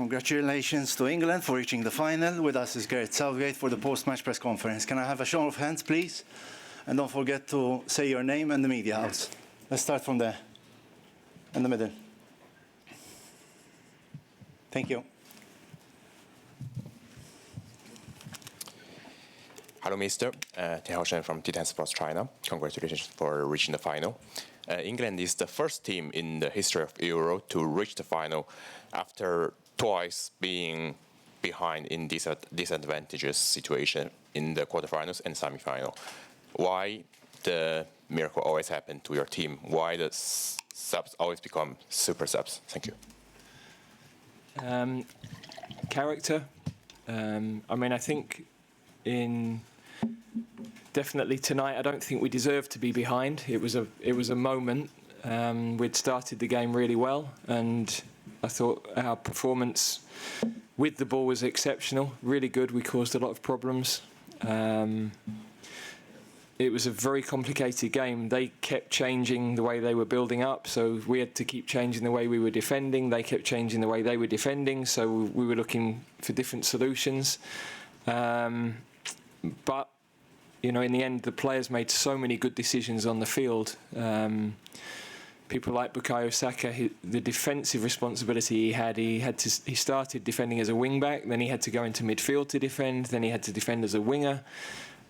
Congratulations to England for reaching the final. With us is Gareth Southgate for the post-match press conference. Can I have a show of hands, please? And don't forget to say your name and the media house. Let's start from there, in the middle. Thank you. Hello, Mr. Tian Shen from Titan Sports China. Congratulations for reaching the final. England is the first team in the history of Euro to reach the final after twice being behind in disadvantageous situation in the quarterfinals and semi-final. Why the miracle always happen to your team? Why the subs always become super subs? Thank you. Character. I think definitely tonight, I don't think we deserved to be behind. It was a moment. We'd started the game really well, and I thought our performance with the ball was exceptional, really good. We caused a lot of problems. It was a very complicated game. They kept changing the way they were building up, so we had to keep changing the way we were defending. They kept changing the way they were defending, so we were looking for different solutions. But in the end, the players made so many good decisions on the field. People like Bukayo Saka, the defensive responsibility he started defending as a wing-back, then he had to go into midfield to defend, then he had to defend as a winger.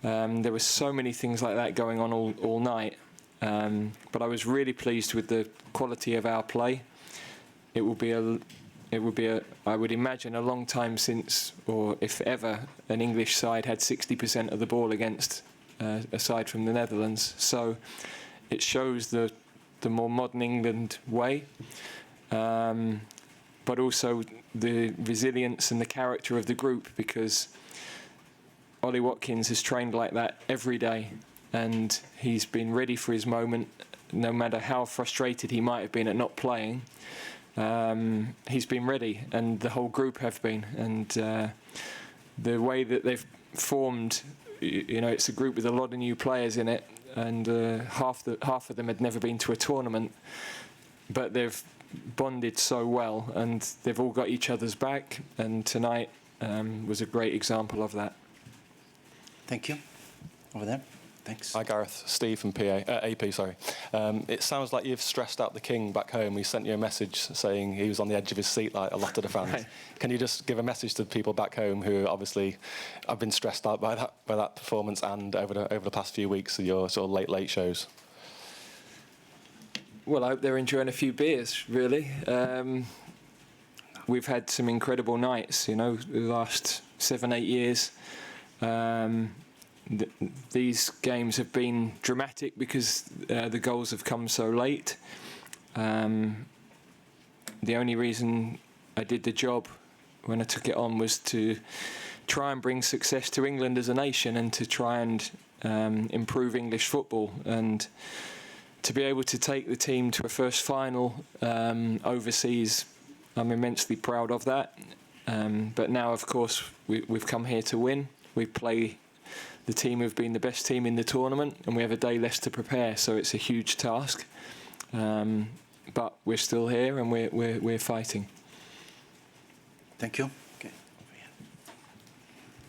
There were so many things like that going on all night. But I was really pleased with the quality of our play. It would be I would imagine, a long time since, or if ever, an English side had 60% of the ball against a side from the Netherlands. So it shows the more modern England way, but also the resilience and the character of the group, because Ollie Watkins has trained like that every day, and he's been ready for his moment, no matter how frustrated he might have been at not playing. He's been ready, and the whole group have been, and the way that they've formed, it's a group with a lot of new players in it, and half of them had never been to a tournament, but they've bonded so well, and they've all got each other's back, and tonight was a great example of that. Thank you. Over there. Thanks. Hi Gareth, Steve from AP. It sounds like you've stressed out the king back home. He sent you a message saying he was on the edge of his seat like a lot of the fans. Right. Can you just give a message to the people back home who obviously have been stressed out by that performance and over the past few weeks of your sort of late shows? Well, I hope they're enjoying a few beers, really. We've had some incredible nights, the last 7-8 years. These games have been dramatic because the goals have come so late. The only reason I did the job when I took it on was to try and bring success to England as a nation, and to try and improve English football, and to be able to take the team to a first final overseas. I'm immensely proud of that. But now, of course, we've come here to win. We play the team who've been the best team in the tournament, and we have a day less to prepare, so it's a huge task. But we're still here, and we're fighting. Thank you. Okay.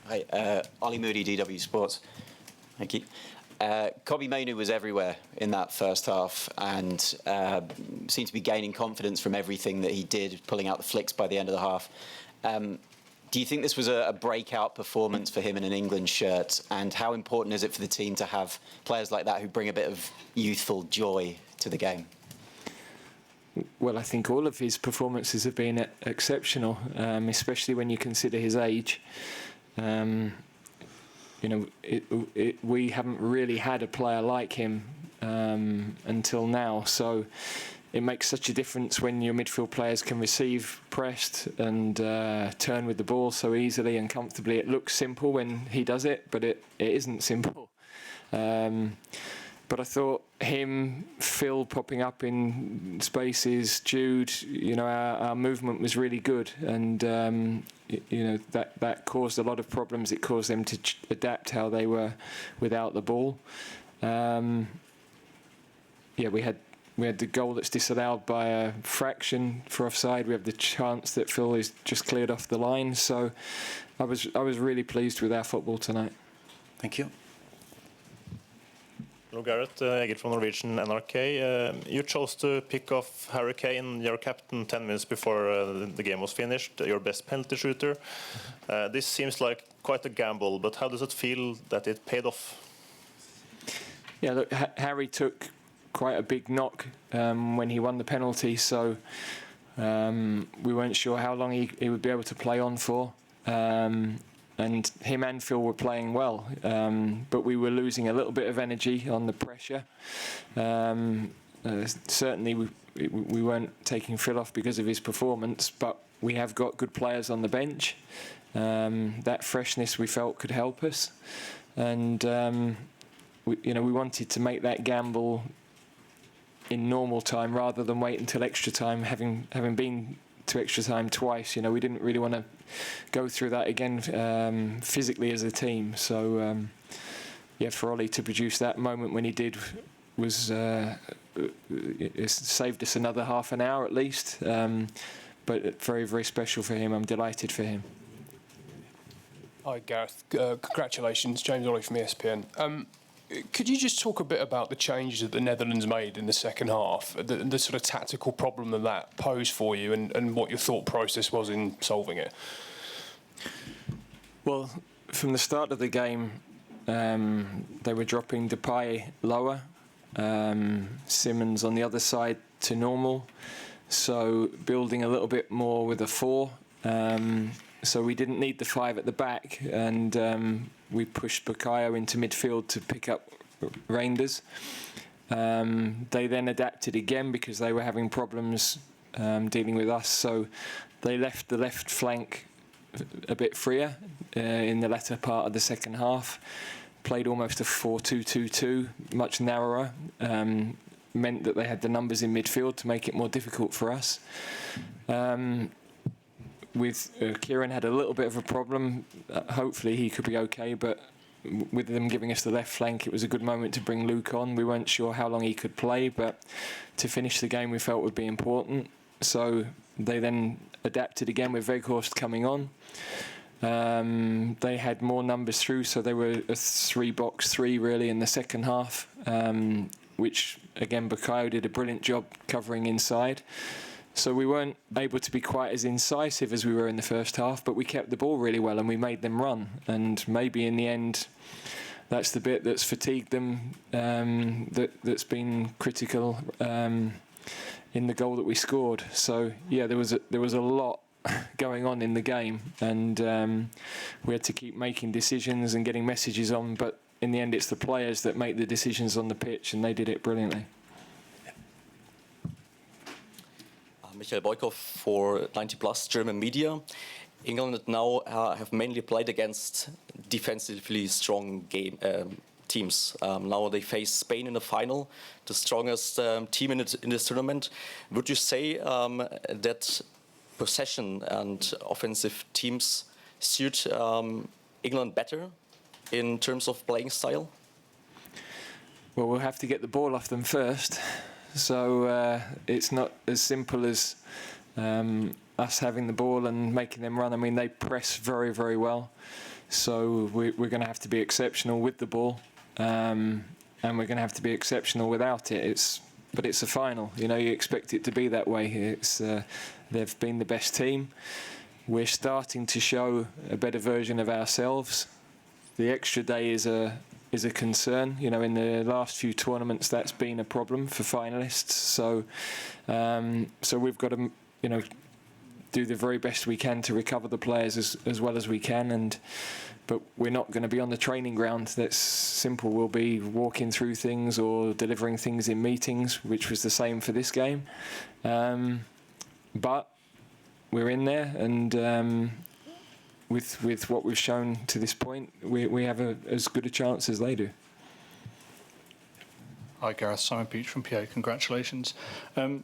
Hi, Ollie Moody, DW Sports. Thank you. Kobbie Mainoo was everywhere in that first half, and seemed to be gaining confidence from everything that he did, pulling out the flicks by the end of the half. Do you think this was a breakout performance for him in an England shirt? And how important is it for the team to have players like that who bring a bit of youthful joy to the game? Well, I think all of his performances have been exceptional, especially when you consider his age. We haven't really had a player like him until now, so it makes such a difference when your midfield players can receive pressed and turn with the ball so easily and comfortably. It looks simple when he does it, but it isn't simple. But I thought him, Phil popping up in spaces, Jude, our movement was really good, and that caused a lot of problems. It caused them to adapt how they were without the ball. We had we had the goal that's disallowed by a fraction for offside. We have the chance that Phil is just cleared off the line. So I was really pleased with our football tonight. Thank you. Hello, Gareth. Egil from Norwegian NRK. You chose to pick off Harry Kane, your captain, 10 minutes before the game was finished, your best penalty shooter. This seems like quite a gamble, but how does it feel that it paid off? Yeah, look, Harry took quite a big knock when he won the penalty, so we weren't sure how long he would be able to play on for. And him and Phil were playing well, but we were losing a little bit of energy on the pressure. Certainly we weren't taking Phil off because of his performance, but we have got good players on the bench. That freshness we felt could help us, and we wanted to make that gamble in normal time rather than wait until extra time. Having been to extra time twice, we didn't really want to go through that again physically as a team. So for Ollie to produce that moment when he did was it saved us another half an hour at least. But very, very special for him. I'm delighted for him. Hi Gareth, congratulations. James Ollie from ESPN. Could you just talk a bit about the changes that the Netherlands made in the second half, the sort of tactical problem that posed for you, and what your thought process was in solving it? Well, from the start of the game, they were dropping Depay lower, Simmons on the other side to normal, so building a little bit more with a 4. So we didn't need the 5 at the back, and we pushed Bukayo into midfield to pick up Reinders. They then adapted again because they were having problems dealing with us, so they left the left flank a bit freer in the latter part of the second half. Played almost a 4-2-2-2, much narrower. Meant that they had the numbers in midfield to make it more difficult for us. With Kieran had a little bit of a problem. Hopefully he could be okay, but with them giving us the left flank, it was a good moment to bring Luke on. We weren't sure how long he could play, but to finish the game we felt would be important. So they then adapted again with Weghorst coming on. They had more numbers through, so they were a 3-box-3 really in the second half, which again Bukayo did a brilliant job covering inside. So we weren't able to be quite as incisive as we were in the first half, but we kept the ball really well and we made them run. And maybe in the end, that's the bit that's fatigued them, that's been critical in the goal that we scored. So yeah, there was a lot going on in the game, and we had to keep making decisions and getting messages on. But in the end, it's the players that make the decisions on the pitch, and they did it brilliantly. Michael Boykov for 90 Plus German media. England now have mainly played against defensively strong teams. Now they face Spain in the final, the strongest team in this tournament. Would you say that possession and offensive teams suit England better in terms of playing style? Well, we'll have to get the ball off them first. So it's not as simple as us having the ball and making them run. I mean, they press very, very well. So we're going to have to be exceptional with the ball, and we're going to have to be exceptional without it. But it's a final. You expect it to be that way. They've been the best team. We're starting to show a better version of ourselves. The extra day is a concern. In the last few tournaments, that's been a problem for finalists. So we've got to, do the very best we can to recover the players as well as we can. But we're not going to be on the training ground. That's simple. We'll be walking through things or delivering things in meetings, which was the same for this game. But we're in there, and with what we've shown to this point, we have as good a chance as they do. Hi Gareth, Simon Peach from PA, congratulations.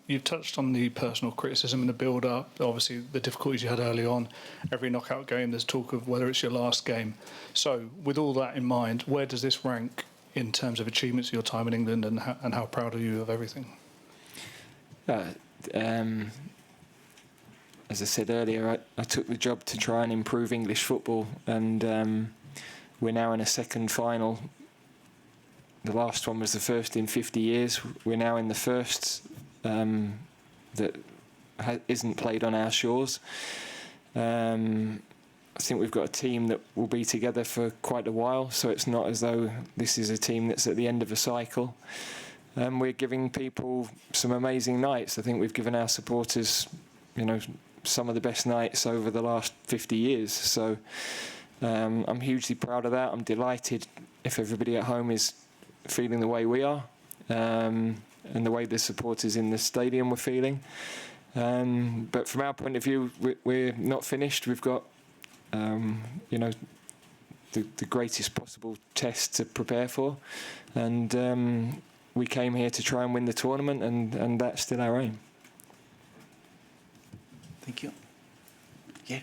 You've touched on the personal criticism in the build-up, obviously the difficulties you had early on. Every knockout game there's talk of whether it's your last game. So with all that in mind, where does this rank in terms of achievements of your time in England, and how proud are you of everything? As I said earlier, I took the job to try and improve English football, and we're now in a second final. The last one was the first in 50 years. We're now in the first that isn't played on our shores. I think we've got a team that will be together for quite a while, so it's not as though this is a team that's at the end of a cycle. We're giving people some amazing nights. I think we've given our supporters, some of the best nights over the last 50 years. So I'm hugely proud of that. I'm delighted if everybody at home is feeling the way we are, and the way the supporters in the stadium were feeling. But from our point of view, we're not finished. We've got, the greatest possible test to prepare for, and we came here to try and win the tournament, and that's still our aim. Thank you. Yeah.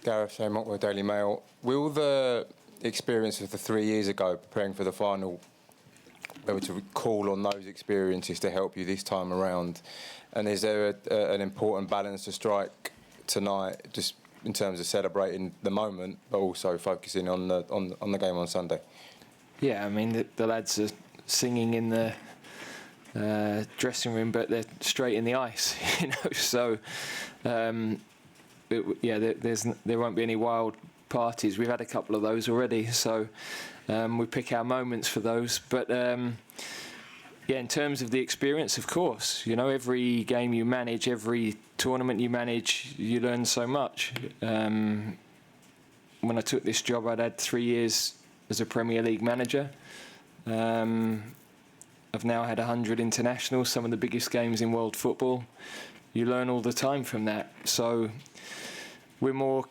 Gareth Southgate with Daily Mail. Will the experience of the 3 years ago preparing for the final be able to call on those experiences to help you this time around? And is there an important balance to strike tonight, just in terms of celebrating the moment, but also focusing on the game on Sunday? Yeah, I mean the lads are singing in the dressing room, but they're straight in the ice, So there won't be any wild parties. We've had a couple of those already, so we pick our moments for those. But in terms of the experience, of course, every game you manage, every tournament you manage, you learn so much. When I took this job, I'd had 3 years as a Premier League manager. I've now had 100 internationals, some of the biggest games in world football. You learn all the time from that. So we're more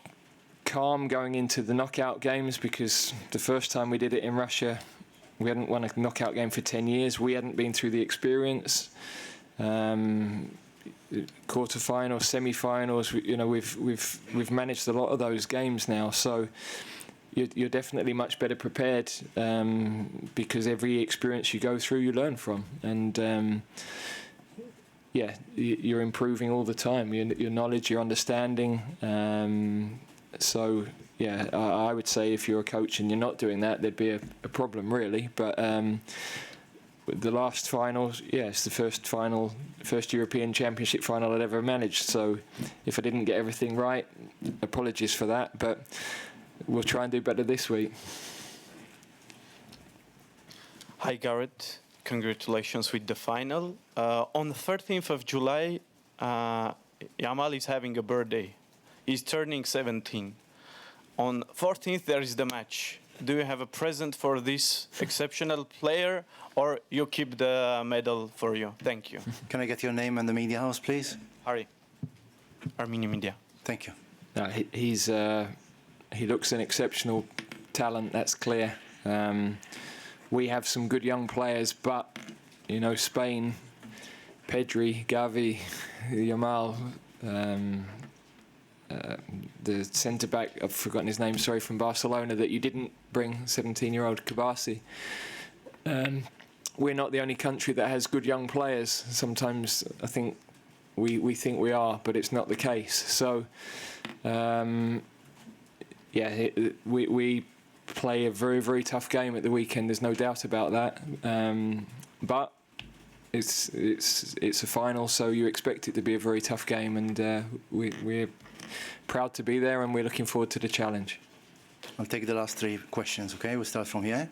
calm going into the knockout games, because the first time we did it in Russia, we hadn't won a knockout game for 10 years. We hadn't been through the experience. Quarter-finals, semi-finals, we've managed a lot of those games now. So you're definitely much better prepared, because every experience you go through, you learn from. And you're improving all the time. Your knowledge, your understanding. I would say if you're a coach and you're not doing that, there'd be a problem, really. But the last final, it's the first European Championship final I'd ever managed. So if I didn't get everything right, apologies for that. But we'll try and do better this week. Hi, Gareth. Congratulations with the final. On the 13th of July, Yamal is having a birthday. He's turning 17. On 14th, there is the match. Do you have a present for this exceptional player, or you keep the medal for you? Thank you. Can I get your name and the media house, please? Harry, Armenia Media. Thank you. He looks an exceptional talent, that's clear. We have some good young players, but, Spain, Pedri, Gavi, Yamal, the centre-back, I've forgotten his name, sorry, from Barcelona, that you didn't bring, 17-year-old Kabasi. We're not the only country that has good young players. Sometimes I think we think we are, but it's not the case. So, we play a very, very tough game at the weekend. There's no doubt about that. But it's a final, so you expect it to be a very tough game, and we're proud to be there, and we're looking forward to the challenge. I'll take the last 3 questions, okay? We'll start from here.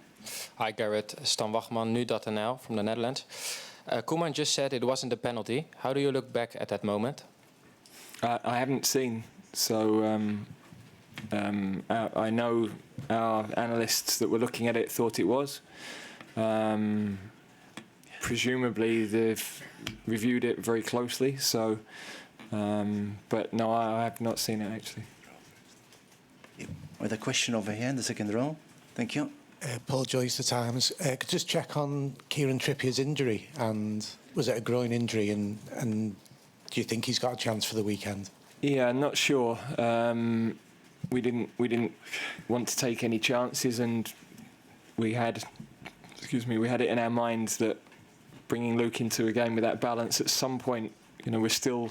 Hi, Gareth. Stan Wachman, Nu.nl from the Netherlands. Koeman just said it wasn't a penalty. How do you look back at that moment? I haven't seen, so I know our analysts that were looking at it thought it was. Presumably they've reviewed it very closely, so but no, I have not seen it actually. With a question over here in the second row. Thank you. Paul Joyce, The Times. Could just check on Kieran Trippier's injury, and was it a groin injury, and do you think he's got a chance for the weekend? Yeah, I'm not sure. We didn't want to take any chances, and we had it in our minds that bringing Luke into a game with that balance. At some point, we're still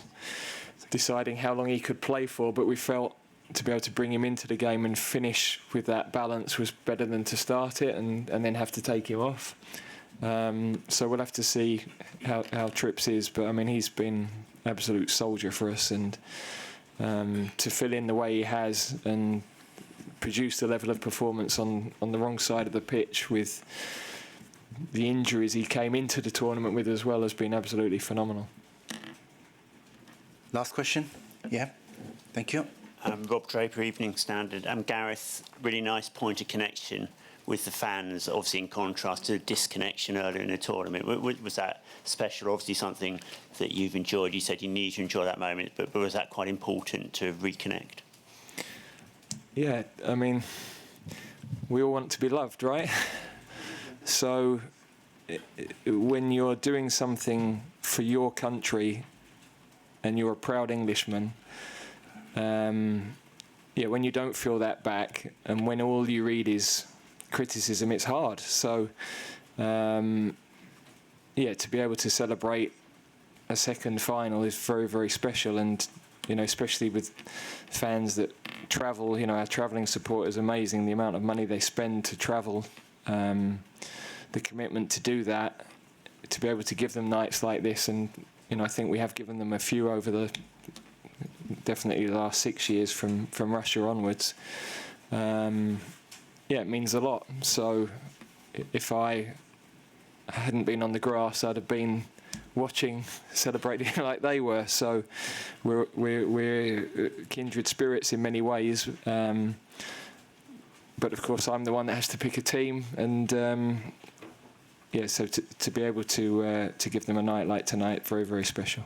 deciding how long he could play for, but we felt to be able to bring him into the game and finish with that balance was better than to start it and then have to take him off. So we'll have to see how Trips is, but I mean, he's been an absolute soldier for us, and to fill in the way he has and produce the level of performance on the wrong side of the pitch with the injuries he came into the tournament with as well has been absolutely phenomenal. Last question. Yeah, thank you. Rob Draper, Evening Standard. Gareth, really nice point of connection with the fans, obviously in contrast to the disconnection earlier in the tournament. Was that special? Obviously something that you've enjoyed. You said you need to enjoy that moment, but was that quite important to reconnect? Yeah, I mean, we all want to be loved, right? So when you're doing something for your country and you're a proud Englishman, when you don't feel that back and when all you read is criticism, it's hard. So, to be able to celebrate a second final is very, very special. And, especially with fans that travel, our travelling support is amazing. The amount of money they spend to travel, the commitment to do that, to be able to give them nights like this. And, I think we have given them a few over definitely the last 6 years from Russia onwards. It means a lot. So if I hadn't been on the grass, I'd have been watching, celebrating like they were. So we're kindred spirits in many ways. But of course, I'm the one that has to pick a team, and so to be able to give them a night like tonight, very, very special.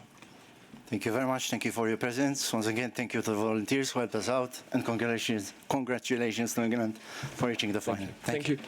Thank you very much. Thank you for your presence. Once again, thank you to the volunteers who helped us out, and congratulations to England for reaching the final. Thank you.